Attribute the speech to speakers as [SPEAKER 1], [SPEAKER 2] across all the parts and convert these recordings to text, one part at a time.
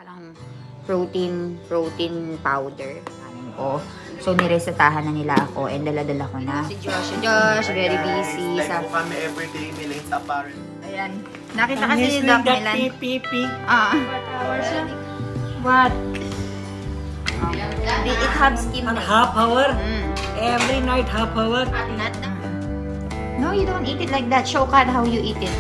[SPEAKER 1] Parang protein powder. Ko. So, niresetahan na nila ako and dala-dala ko na. Si Josh, very busy.
[SPEAKER 2] Like po kami everyday nila sa apparent.
[SPEAKER 1] Ayan. Nakita kasi ni Doc Milan. What? It have skin.
[SPEAKER 3] Half hour? Every night half hour?
[SPEAKER 1] No, you don't eat it like that. Show Kat how you eat it.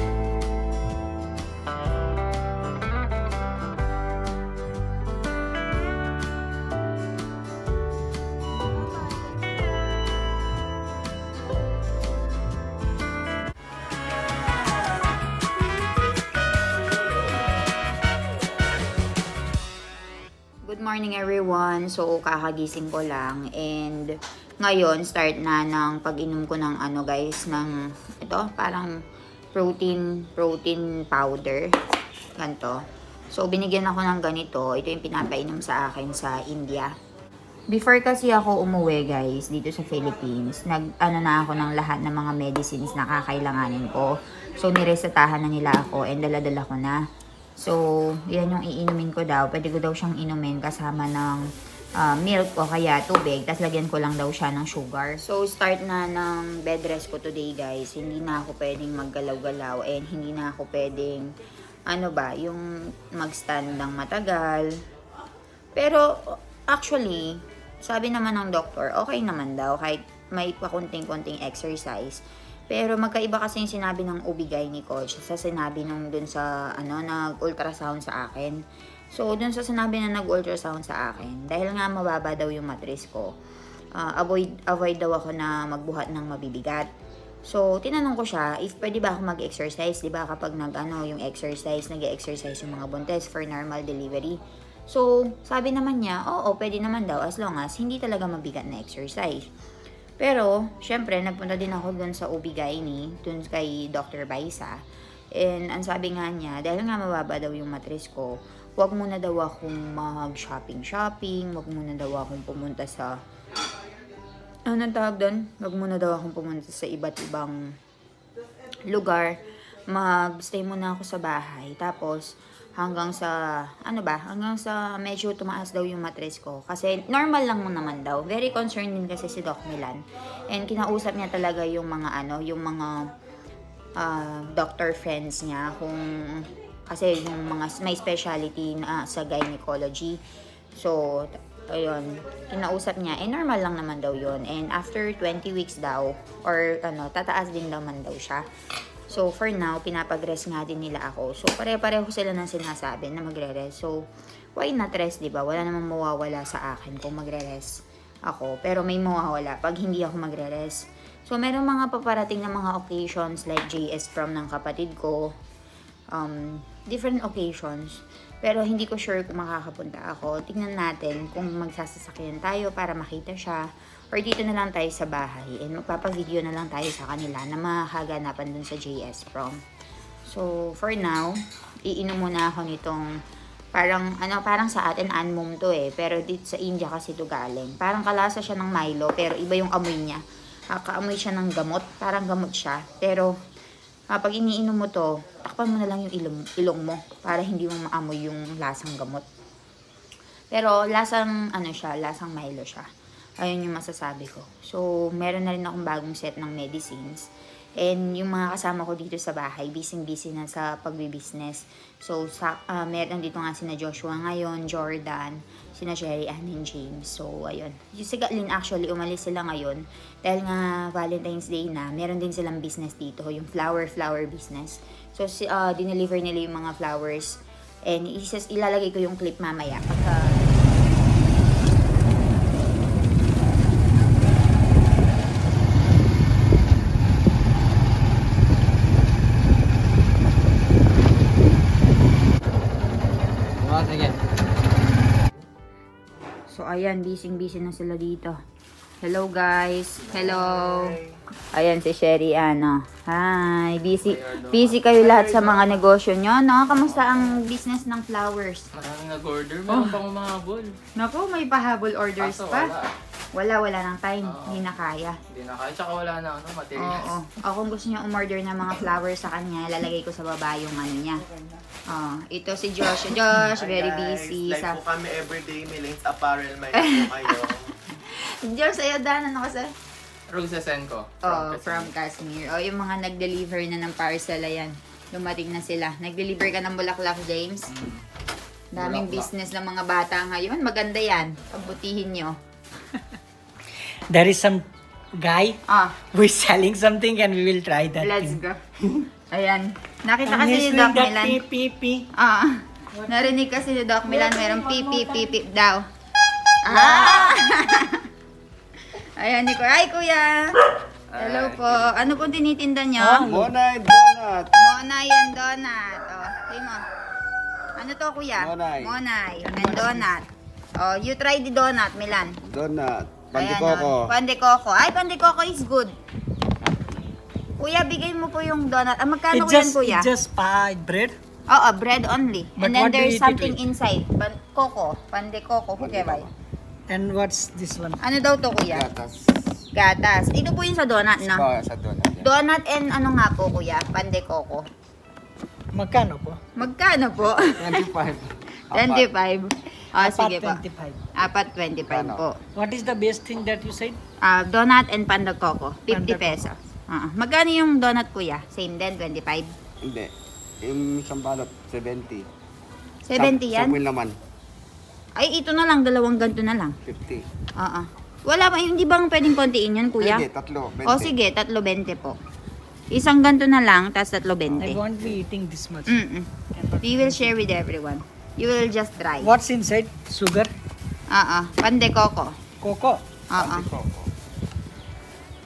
[SPEAKER 1] Good morning everyone. So, kakagising ko lang and ngayon start na ng pag-inom ko ng ano guys, ng ito, parang protein powder. Ganito. So, binigyan ako ng ganito. Ito yung pinapainom sa akin sa India. Before kasi ako umuwi guys, dito sa Philippines, nag-ano na ako ng lahat ng mga medicines na kakailanganin ko. So, niresetahan na nila ako and dala-dala ko na. So, yan yung iinumin ko daw. Pwede ko daw siyang inumin kasama ng milk o kaya tubig. Tapos lagyan ko lang daw siya ng sugar. So, start na ng bed rest ko today guys. Hindi na ako pwedeng maggalaw-galaw and hindi na ako pwedeng, ano ba, yung mag-stand ng matagal. Pero, actually, sabi naman ng doctor, okay naman daw kahit may pakunting-kunting exercise. Pero magkaiba kasi yung sinabi ng OB-GYN coach sa sinabi nung dun sa nag-ultrasound sa akin. So dun sa sinabi na nag-ultrasound sa akin, dahil nga mababa daw yung mattress ko, avoid daw ako na magbuhat ng mabibigat. So tinanong ko siya if pwede ba ako mag-exercise, 'di ba kapag yung exercise, nag-exercise yung mga buntes for normal delivery. So sabi naman niya, oo, pwede naman daw as long as hindi talaga mabigat na exercise. Pero, syempre, nagpunta din ako dun sa OB-GYN, dun kay Dr. Baisa. And, ang sabi nga niya, dahil nga mababa daw yung mattress ko, wag muna daw akong mag-shopping, wag muna daw akong pumunta sa, anong tawag dun? Wag muna daw akong pumunta sa iba't ibang lugar. Mag-stay muna ako sa bahay. Tapos, hanggang sa medyo tumaas daw yung mattress ko. Kasi normal lang mo naman daw. Very concerned din kasi si Doc Milan. And kinausap niya talaga yung mga doctor friends niya. Kasi yung mga may specialty na sa gynecology. So, ayun, kinausap niya. Normal lang naman daw yun. And after 20 weeks daw, or tataas din naman daw siya. So, for now, pinapag-rest nga din nila ako. So, pare-pareho sila ng sinasabi na magre-rest. So, why not rest, diba? Wala namang mawawala sa akin kung magre-rest ako. Pero may mawawala pag hindi ako magre-rest. So, meron mga paparating na mga occasions like JS prom ng kapatid ko. Different occasions. Pero hindi ko sure kung makakapunta ako. Tingnan natin kung magsasasakyan tayo para makita siya. Or dito na lang tayo sa bahay. And magpapavideo na lang tayo sa kanila na makakaganapan dun sa JS prom. So, for now, iinom muna ako nitong parang sa atin anmum to eh. Pero dito sa India kasi ito galing. Parang kalasa siya ng Milo pero iba yung amoy niya. Kaamoy siya ng gamot. Parang gamot siya. Pero pag iniinom mo to, takpan mo na lang yung ilong mo para hindi mo maamoy yung lasang gamot. Pero lasang lasang Milo siya. Ayun yung masasabi ko. So, meron na rin akong bagong set ng medicines. And yung mga kasama ko dito sa bahay, busy na sa pagbibusiness. So, meron dito nga sina Joshua ngayon, Jordan, sina Sherry Ann and James. So, ayun. Yung si Gatlin actually, umalis sila ngayon. Dahil nga Valentine's Day na, meron din silang business dito, yung flower business. So, dineliver nila yung mga flowers. And ilalagay ko yung clip mamaya. So, ayan, busy na sila dito. Hello, guys. Hello. Ayan, si Sherry Ann. Hi. Busy kayo lahat sa mga negosyo nyo, no? Kamusta ang business ng flowers?
[SPEAKER 2] Maraming nag-order. Meron pang umahabol.
[SPEAKER 1] Naku, may pahabol orders pa. Wala nang time. Hindi na kaya.
[SPEAKER 2] Hindi na kaya. Tsaka wala na materials.
[SPEAKER 1] Oo. O kung gusto niya umorder ng mga flowers sa kanya, lalagay ko sa baba yung ano niya. Ito si Josh. Josh,
[SPEAKER 2] Hi,
[SPEAKER 1] very
[SPEAKER 2] guys.
[SPEAKER 1] busy.
[SPEAKER 2] Live po kami everyday. Milanes Apparel. May po kayo.
[SPEAKER 1] Josh, sa'yo Dan, ano kasi?
[SPEAKER 2] Rosa Senko.
[SPEAKER 1] From Kashmir. Yung mga nag-deliver na ng parcel, ayan. Dumating na sila. Nag-deliver ka ng bulaklak, James. Daming
[SPEAKER 2] Bulaklak.
[SPEAKER 1] business ng mga bata ngayon. Maganda yan. Pabutihin nyo.
[SPEAKER 3] There is some guy who is selling something and we will try that.
[SPEAKER 1] Let's
[SPEAKER 3] thing.
[SPEAKER 1] go. Ayan. Nakita
[SPEAKER 3] And
[SPEAKER 1] kasi
[SPEAKER 3] he's
[SPEAKER 1] ni Doc
[SPEAKER 3] doing that
[SPEAKER 1] Milan.
[SPEAKER 3] pee, pee, pee.
[SPEAKER 1] Narinig kasi ni Doc Milan, merong pipip daw. Ayan, ni Kuya. Hi, Kuya. Hello po. Ano pong tinitinda nyo?
[SPEAKER 4] Monay donut.
[SPEAKER 1] Monay and donut. Tingin mo. Ano to, Kuya?
[SPEAKER 4] Monay.
[SPEAKER 1] Monay and donut. You try the donut, Milan.
[SPEAKER 4] Donut.
[SPEAKER 1] Ayan,
[SPEAKER 4] Pandikoko.
[SPEAKER 1] Pandikoko. Ay, pandikoko is good. Kuya, bigay mo po yung donut. Magkano ko yan, Kuya?
[SPEAKER 3] It's just pie bread.
[SPEAKER 1] Oo, bread only.
[SPEAKER 3] But
[SPEAKER 1] And then
[SPEAKER 3] what do you
[SPEAKER 1] there's
[SPEAKER 3] eat it
[SPEAKER 1] something
[SPEAKER 3] with?
[SPEAKER 1] inside. Coco. Pandikoko. Kukebay.
[SPEAKER 3] And what's this one?
[SPEAKER 1] Ano daw to, Kuya?
[SPEAKER 4] Gatas.
[SPEAKER 1] Gatas. Ito po yung sa donut, no?
[SPEAKER 4] Sa donut. Yan.
[SPEAKER 1] Donut and ano nga po, Kuya? Pandikoko.
[SPEAKER 3] Magkano po?
[SPEAKER 1] Magkano po?
[SPEAKER 4] 25.
[SPEAKER 1] 25. Sige po.
[SPEAKER 3] 25.
[SPEAKER 1] Apat 25 po.
[SPEAKER 3] What is the best thing that you said?
[SPEAKER 1] Donut and pandikoko. 50
[SPEAKER 3] Pandikoko.
[SPEAKER 1] pesos. Magkano yung donut, Kuya? Same din, 25?
[SPEAKER 4] Hindi. Yung isang balot, 70.
[SPEAKER 1] 70 yan?
[SPEAKER 4] 10 laman,
[SPEAKER 1] Ay, ito na lang. Dalawang ganito na lang.
[SPEAKER 4] 50.
[SPEAKER 1] Wala ba? Hindi bang pwedeng kontiin yun, Kuya?
[SPEAKER 4] Pwede, tatlo, 20.
[SPEAKER 1] O sige, 3.20 po. Isang ganito na lang, tapos
[SPEAKER 3] I
[SPEAKER 1] 3.20.
[SPEAKER 3] won't be eating this much.
[SPEAKER 1] We will share with everyone. You will just try.
[SPEAKER 3] What's inside? Sugar?
[SPEAKER 1] Pandekoko.
[SPEAKER 3] Coco?
[SPEAKER 4] Pandikoko.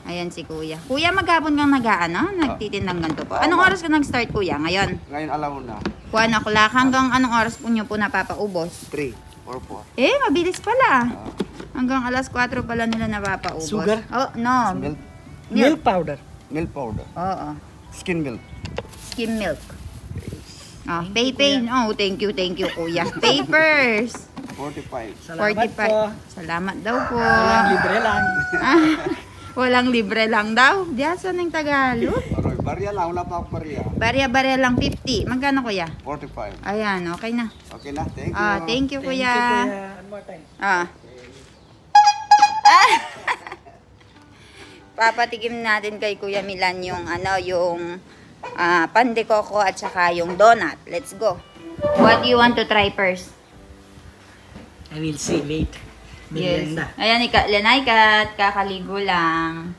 [SPEAKER 1] Ayan si Kuya. Kuya, maghapon kang nagtitindang ganito po. Anong oras ka nag-start, Kuya? Ngayon?
[SPEAKER 4] Ngayon alaw na.
[SPEAKER 1] 1 o'clock. Hanggang anong oras po nyo po napapaubos?
[SPEAKER 4] 3 or 4.
[SPEAKER 1] Mabilis pala. Hanggang alas 4 pala nila napapaubos.
[SPEAKER 3] Sugar?
[SPEAKER 1] Oh, no.
[SPEAKER 4] Milk.
[SPEAKER 3] Milk powder.
[SPEAKER 4] Milk powder.
[SPEAKER 1] Oo.
[SPEAKER 4] Skin milk.
[SPEAKER 1] Skim milk. Pay. Oh, thank you, Kuya. Papers.
[SPEAKER 4] 45.
[SPEAKER 3] Salamat
[SPEAKER 1] 45.
[SPEAKER 3] po.
[SPEAKER 1] Salamat daw po.
[SPEAKER 3] Walang libre lang.
[SPEAKER 1] Walang libre lang daw. Diyaso ng Tagalog.
[SPEAKER 4] Aroy, barya lang. Wala pa ako barya.
[SPEAKER 1] Barya lang 50. Magkano, Kuya?
[SPEAKER 4] 45.
[SPEAKER 1] Ayan, okay na.
[SPEAKER 4] Okay na. Thank you.
[SPEAKER 1] Thank you,
[SPEAKER 3] Thank
[SPEAKER 1] Kuya.
[SPEAKER 3] you, Kuya. One more time.
[SPEAKER 1] Papatikim natin kay Kuya Milan yung pandekoko at saka yung donut. Let's go. What do you want to try first?
[SPEAKER 3] I will see late. Merienda.
[SPEAKER 1] Yes. Ayan, Lenay Kat, kakaligo lang.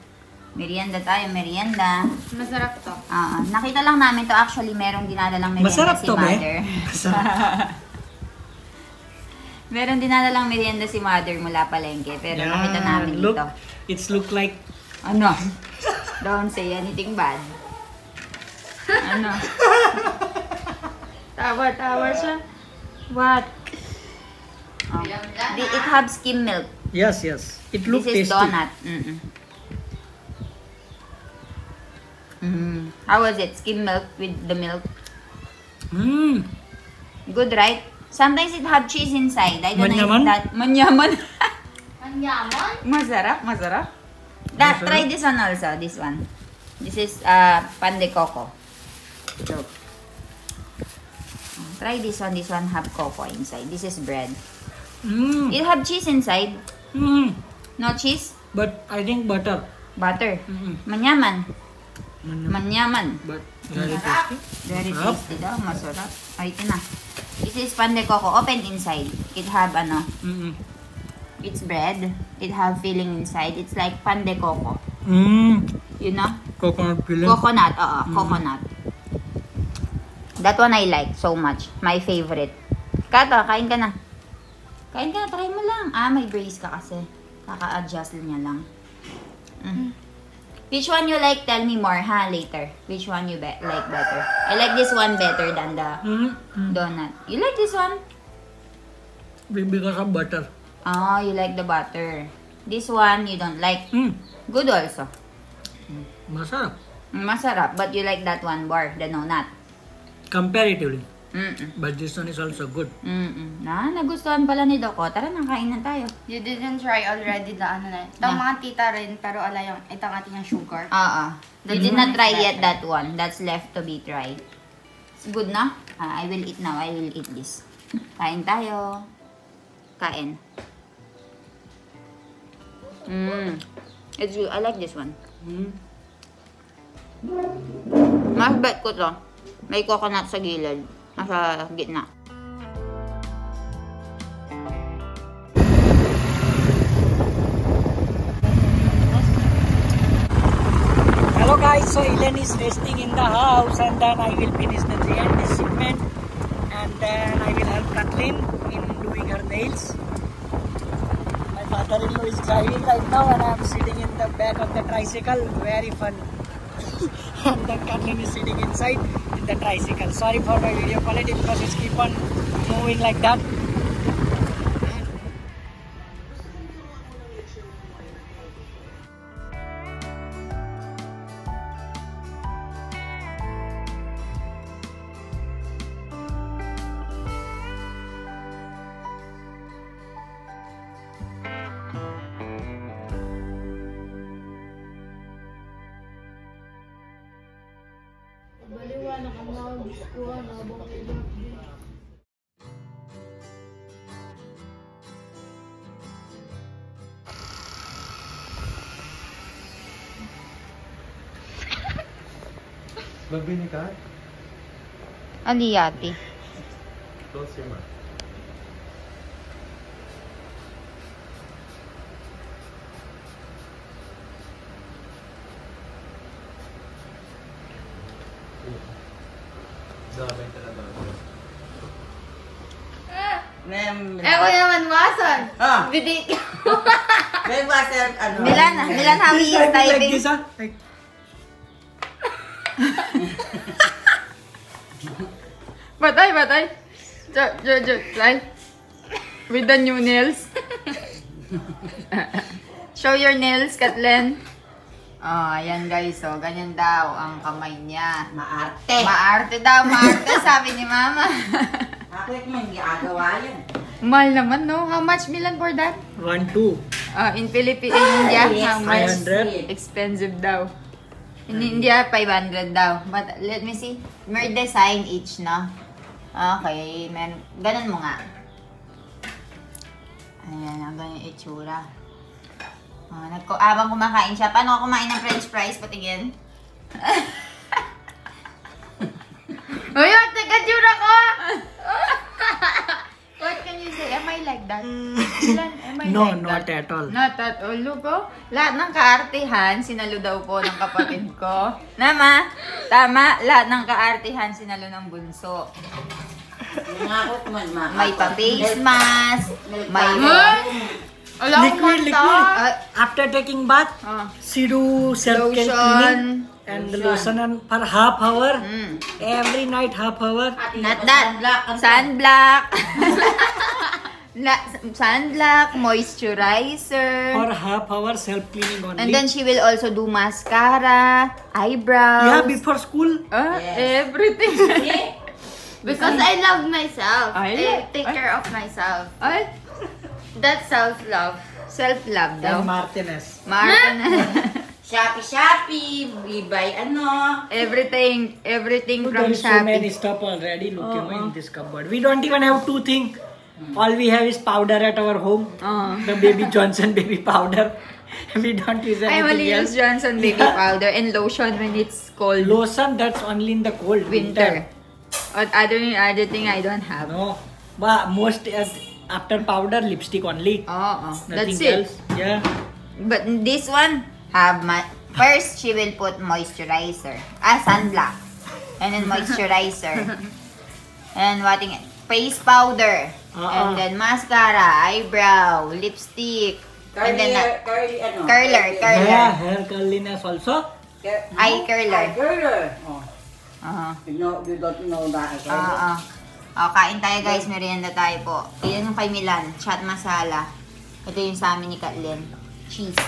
[SPEAKER 1] Merienda tayo, merienda.
[SPEAKER 5] Masarap to.
[SPEAKER 1] Nakita lang namin to. Actually, merong dinadalang merienda
[SPEAKER 3] Masarap
[SPEAKER 1] si
[SPEAKER 3] to,
[SPEAKER 1] Mother.
[SPEAKER 3] Masarap.
[SPEAKER 1] Meron dinadalang merienda si Mother mula palengke. Pero nakita namin
[SPEAKER 3] look,
[SPEAKER 1] dito.
[SPEAKER 3] it's look like
[SPEAKER 1] Ano? Don't say anything bad. Ano? Tawa siya. What? It have skim milk.
[SPEAKER 3] yes. It look
[SPEAKER 1] This is
[SPEAKER 3] tasty.
[SPEAKER 1] donut. How was it? Skim milk with the milk? Good, right? Sometimes it have cheese inside. I don't know
[SPEAKER 3] Manyaman?
[SPEAKER 1] if that... Manyaman?
[SPEAKER 5] Ang yaman.
[SPEAKER 1] Masarap. Try this one also. This one. This is pandekoko. So, try this one. This one have cocoa inside. This is bread. It have cheese inside. No cheese?
[SPEAKER 3] But I think butter.
[SPEAKER 1] Butter.
[SPEAKER 3] Mm-mm.
[SPEAKER 1] Manyaman.
[SPEAKER 3] Manyaman. But very tasty.
[SPEAKER 1] Very
[SPEAKER 3] Sarap.
[SPEAKER 1] tasty daw. Masarap. Ay, ito na. This is pandekoko. Open inside. It have it's bread. It have filling inside. It's like pandekoko. You know?
[SPEAKER 3] Coconut filling.
[SPEAKER 1] Coconut. Coconut. That one I like so much. My favorite. Kato, kain ka na. Kain ka na. Try mo lang. May brace ka kasi. Kaka-adjust niya lang. Which one you like? Tell me more, later. Which one you like better? I like this one better than the donut. You like this one?
[SPEAKER 3] Because of butter.
[SPEAKER 1] You like the butter. This one, you don't like. Good also.
[SPEAKER 3] Masarap.
[SPEAKER 1] Masarap, but you like that one more, the donut.
[SPEAKER 3] Comparatively. But this one is also good.
[SPEAKER 1] Nagustuhan pala ni Doko. Tara, nakain na tayo.
[SPEAKER 5] You didn't try already the ano na. Itong mga tita rin, pero ala yung itong ating yung sugar.
[SPEAKER 1] You did not try yet that one. That's left to be tried. It's good na? I will eat now. I will eat this. Kain tayo. Kain. It's good. I like this one. Mas bet ko to. May coconut sa gilid. Nasa gitna.
[SPEAKER 3] Hello guys, so Ellen is resting in the house and then I will finish the J&D shipment and then I will help Kathleen in doing her nails. My father-in-law is driving right now and I am sitting in the back of the tricycle. Very fun. And then Kathleen is sitting inside in the tricycle. Sorry for my video quality because it's keep on moving like that.
[SPEAKER 2] Magbini ka?
[SPEAKER 1] Aliyati.
[SPEAKER 2] Close your mouth. Sabi talaga.
[SPEAKER 5] Ewan naman, wasan.
[SPEAKER 6] Ah.
[SPEAKER 5] Bidik.
[SPEAKER 6] May water, ano?
[SPEAKER 1] Milan how he is typing.
[SPEAKER 7] Batay. Try. With the new nails. Show your nails, Kathleen.
[SPEAKER 1] Ayan guys, so ganyan daw ang kamay niya.
[SPEAKER 6] Maarte.
[SPEAKER 1] Maarte daw, maarte, sabi ni Mama.
[SPEAKER 6] Ako yung ginagawa yan.
[SPEAKER 7] Mahal naman, no? How much, Milan, for that?
[SPEAKER 3] 1-2.
[SPEAKER 7] In India, how much?
[SPEAKER 3] 500.
[SPEAKER 7] Expensive daw.
[SPEAKER 1] In India, 500 daw. But let me see. May design each, no? Okay, ganun mo nga. Ayan, ang ganyan itsura. Abang kumakain siya. Paano ako kumain ng french fries? Patingin.
[SPEAKER 7] Uy, taga-jura ko! What can you say? Am I like that? Milan, am I
[SPEAKER 3] No,
[SPEAKER 7] like
[SPEAKER 3] not
[SPEAKER 7] that?
[SPEAKER 3] at all.
[SPEAKER 7] Not at all. Look, oh.
[SPEAKER 1] Lahat ng kaartihan, sinalo daw po ng kapatid ko. Nama? Tama, lahat ng kaartihan, sinalo ng bunso. May pa-face mask, may...
[SPEAKER 3] Liquid. After taking bath, she do self-care cleaning and lotion for half hour. Every night half hour.
[SPEAKER 1] Not that. Sunblock. Sunblock, moisturizer.
[SPEAKER 3] For half hour self-cleaning only.
[SPEAKER 1] And then she will also do mascara, eyebrows.
[SPEAKER 3] Yeah, before school.
[SPEAKER 7] Everything.
[SPEAKER 5] Because I love myself.
[SPEAKER 7] Ay,
[SPEAKER 5] I take care of myself.
[SPEAKER 7] Ay,
[SPEAKER 5] That's self-love.
[SPEAKER 1] Self-love daw.
[SPEAKER 3] And Martinez.
[SPEAKER 6] Shopee, we buy ano.
[SPEAKER 1] Everything
[SPEAKER 3] There
[SPEAKER 1] from
[SPEAKER 3] is so many
[SPEAKER 1] Shopee.
[SPEAKER 3] stuff already. Look in this cupboard. We don't even have two things. All we have is powder at our home. The Baby Johnson baby powder. We don't use
[SPEAKER 7] I only
[SPEAKER 3] anything
[SPEAKER 7] use
[SPEAKER 3] else.
[SPEAKER 7] Johnson baby powder and lotion when it's cold.
[SPEAKER 3] Lotion, that's only in the cold
[SPEAKER 7] Winter. Or other thing I don't have.
[SPEAKER 3] No, but most after powder, lipstick only.
[SPEAKER 7] That's
[SPEAKER 3] Nothing
[SPEAKER 7] it.
[SPEAKER 3] else. Yeah.
[SPEAKER 1] But this one, first she will put moisturizer. Sunblock. And then moisturizer. And what again? Face powder. And then mascara, eyebrow, lipstick. And then curler.
[SPEAKER 3] Yeah, hair curliness also.
[SPEAKER 1] Eye curler.
[SPEAKER 6] Curler. You don't know that.
[SPEAKER 1] Kain tayo guys, merienda tayo po. Yan yung kay Milan, chat masala. Ito yung sa amin ni Kathleen. Cheese.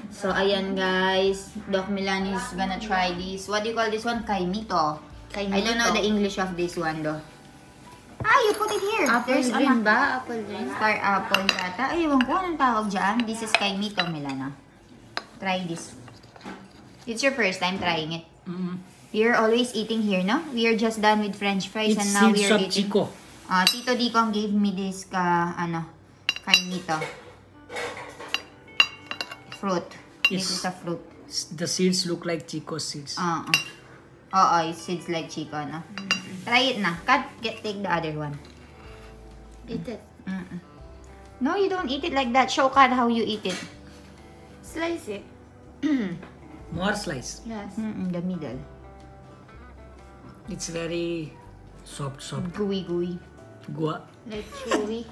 [SPEAKER 1] So ayan guys, Doc Milan is gonna try this. What do you call this one? Kaimito. I don't know the English of this one though. Ah, you put it here.
[SPEAKER 7] Apple
[SPEAKER 1] There's
[SPEAKER 7] rin
[SPEAKER 1] ano,
[SPEAKER 7] ba? Apple rin?
[SPEAKER 1] Star apple yata. Ay, ewan ko anong tawag dyan. This is kay Mito Milano. Try this. It's your first time trying it. We are always eating here, no? We are just done with French fries
[SPEAKER 3] It's
[SPEAKER 1] and now we
[SPEAKER 3] seeds
[SPEAKER 1] are
[SPEAKER 3] of
[SPEAKER 1] eating.
[SPEAKER 3] Chico.
[SPEAKER 1] Tito Dicong gave me this kay Mito. Fruit. This
[SPEAKER 3] Yes.
[SPEAKER 1] is a fruit.
[SPEAKER 3] The seeds look like Chico seeds.
[SPEAKER 1] Oo, it seeds like Chico, no? Try it na. Take the other one.
[SPEAKER 7] Eat it.
[SPEAKER 1] No, you don't eat it like that. Show Kat how you eat it.
[SPEAKER 7] Slice it.
[SPEAKER 3] More slice.
[SPEAKER 7] Yes.
[SPEAKER 1] In the middle.
[SPEAKER 3] It's very soft.
[SPEAKER 1] Gooey.
[SPEAKER 3] Gua.
[SPEAKER 7] Like chewy.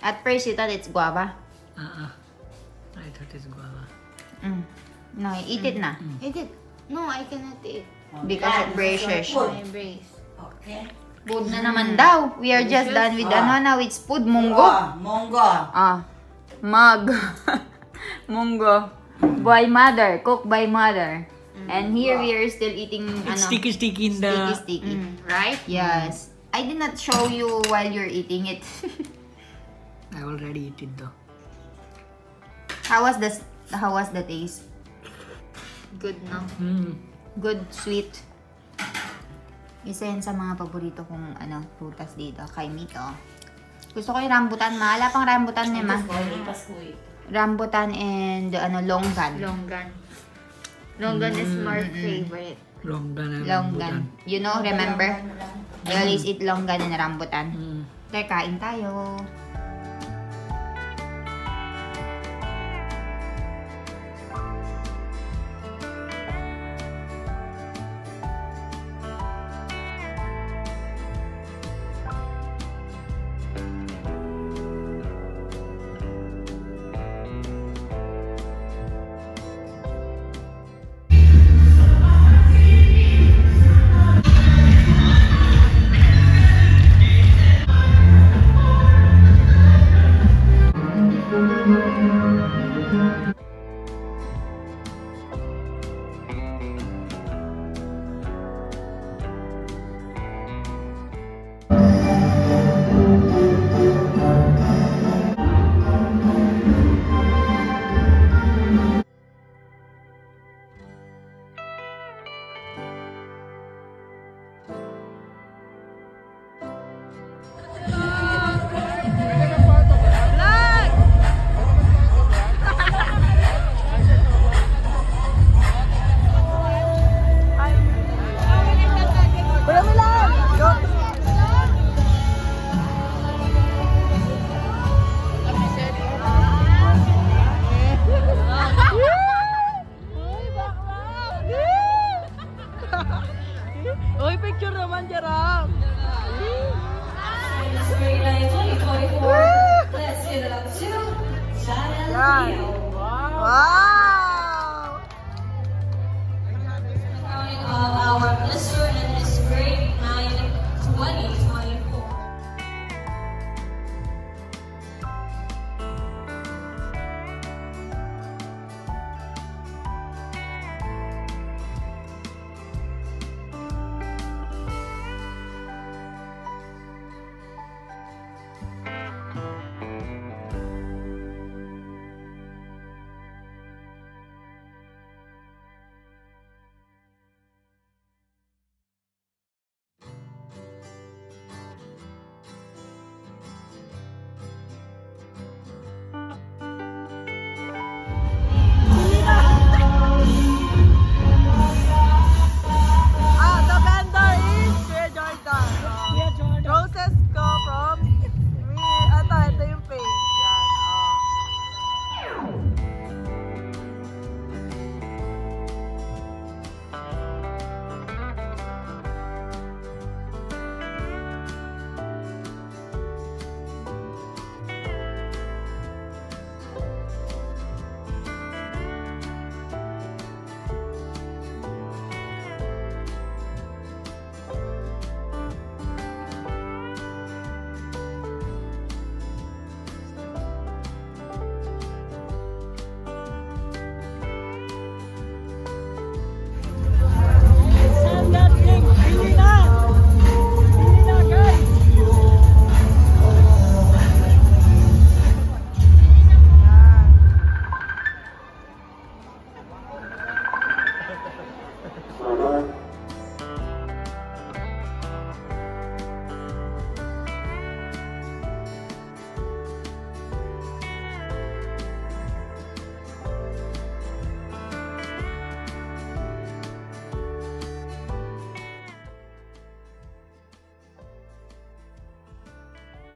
[SPEAKER 1] At first, you thought it's guava.
[SPEAKER 3] I thought it's guava.
[SPEAKER 1] No, eat it na.
[SPEAKER 7] Eat it. No, I cannot eat.
[SPEAKER 1] Because it braces.
[SPEAKER 7] My brace.
[SPEAKER 6] Okay.
[SPEAKER 1] Food na naman daw. We are just done with now it's food. Munggo.
[SPEAKER 6] Oh, munggo.
[SPEAKER 1] Mug. Munggo. By mother. Cooked by mother. And here we are still eating
[SPEAKER 3] It's sticky in the...
[SPEAKER 1] sticky.
[SPEAKER 7] Right?
[SPEAKER 1] Yes. I did not show you while you're eating it.
[SPEAKER 3] I already eat it though.
[SPEAKER 1] How was the taste?
[SPEAKER 7] Good, no?
[SPEAKER 1] Good, sweet. Isa yan sa mga paborito kong prutas dito kay Mito. Gusto ko yung rambutan. Mahala pang rambutan niya, ma. Rambutan and longgan.
[SPEAKER 7] Longgan is my favorite.
[SPEAKER 3] Longgan and
[SPEAKER 1] Longgan. You know, remember? I always eat longgan and rambutan. Teka, kain tayo.